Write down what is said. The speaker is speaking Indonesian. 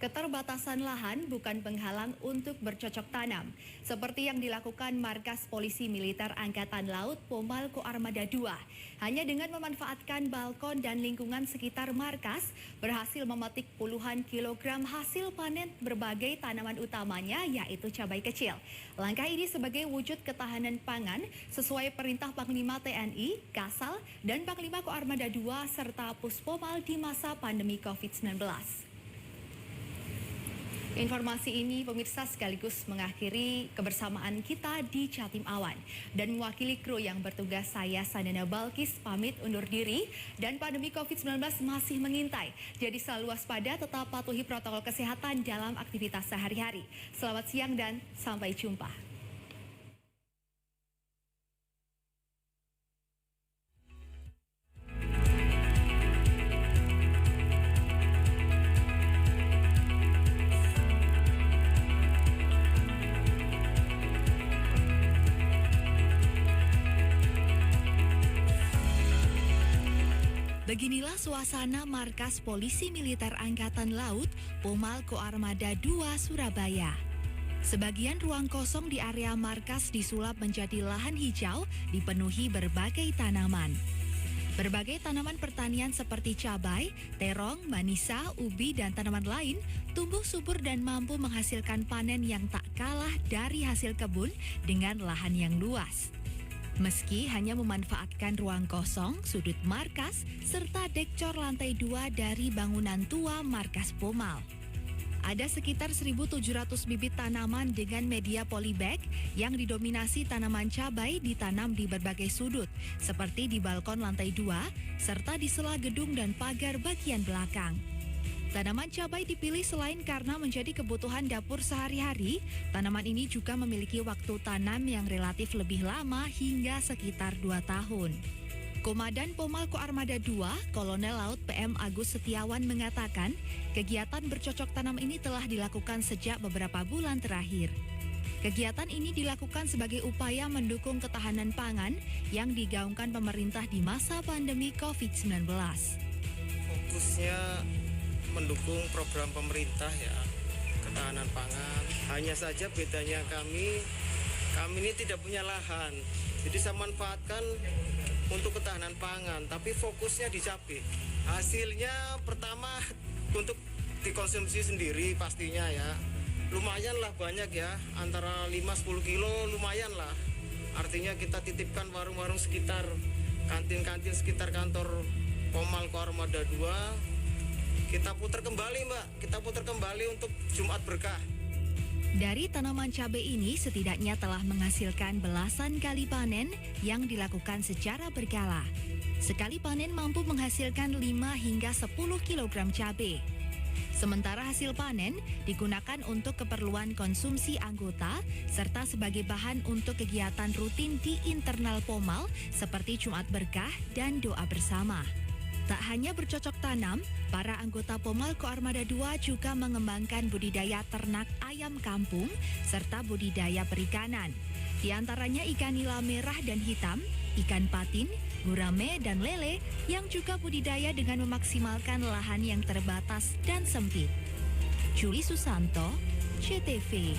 Keterbatasan lahan bukan penghalang untuk bercocok tanam, seperti yang dilakukan Markas Polisi Militer Angkatan Laut Pomal Koarmada II. Hanya dengan memanfaatkan balkon dan lingkungan sekitar markas, berhasil memetik puluhan kilogram hasil panen berbagai tanaman utamanya, yaitu cabai kecil. Langkah ini sebagai wujud ketahanan pangan sesuai perintah Panglima TNI, Kasal, dan Panglima Koarmada II serta Puspomal di masa pandemi COVID-19. Informasi ini pemirsa sekaligus mengakhiri kebersamaan kita di Jatim Awan. Dan mewakili kru yang bertugas, saya Sanana Balkis pamit undur diri dan pandemi COVID-19 masih mengintai. Jadi selalu waspada, tetap patuhi protokol kesehatan dalam aktivitas sehari-hari. Selamat siang dan sampai jumpa. Beginilah suasana Markas Polisi Militer Angkatan Laut Pomal Koarmada II Surabaya. Sebagian ruang kosong di area markas disulap menjadi lahan hijau dipenuhi berbagai tanaman. Berbagai tanaman pertanian seperti cabai, terong, manisa, ubi, dan tanaman lain tumbuh subur dan mampu menghasilkan panen yang tak kalah dari hasil kebun dengan lahan yang luas. Meski hanya memanfaatkan ruang kosong, sudut markas, serta dekcor lantai 2 dari bangunan tua markas Pomal. Ada sekitar 1.700 bibit tanaman dengan media polybag yang didominasi tanaman cabai ditanam di berbagai sudut, seperti di balkon lantai 2, serta di sela gedung dan pagar bagian belakang. Tanaman cabai dipilih selain karena menjadi kebutuhan dapur sehari-hari, tanaman ini juga memiliki waktu tanam yang relatif lebih lama hingga sekitar 2 tahun. Komandan Pomal Koarmada II, Kolonel Laut PM Agus Setiawan mengatakan, kegiatan bercocok tanam ini telah dilakukan sejak beberapa bulan terakhir. Kegiatan ini dilakukan sebagai upaya mendukung ketahanan pangan yang digaungkan pemerintah di masa pandemi COVID-19. Fokusnya mendukung program pemerintah ya, ketahanan pangan. Hanya saja bedanya kami ini tidak punya lahan, jadi saya manfaatkan untuk ketahanan pangan, tapi fokusnya di cabai. Hasilnya pertama untuk dikonsumsi sendiri pastinya ya, lumayan lah banyak ya, antara 5-10 kilo lumayan lah. Artinya kita titipkan warung-warung sekitar, kantin-kantin sekitar kantor Pomal Koarmada II. Kita putar kembali Mbak, kita putar kembali untuk Jumat Berkah. Dari tanaman cabai ini setidaknya telah menghasilkan belasan kali panen yang dilakukan secara berkala. Sekali panen mampu menghasilkan 5 hingga 10 kg cabai. Sementara hasil panen digunakan untuk keperluan konsumsi anggota serta sebagai bahan untuk kegiatan rutin di internal Pomal seperti Jumat Berkah dan doa bersama. Tak hanya bercocok tanam, para anggota Pomal Koarmada II juga mengembangkan budidaya ternak ayam kampung serta budidaya perikanan. Di antaranya ikan nila merah dan hitam, ikan patin, gurame, dan lele yang juga budidaya dengan memaksimalkan lahan yang terbatas dan sempit. Juli Susanto, CTV.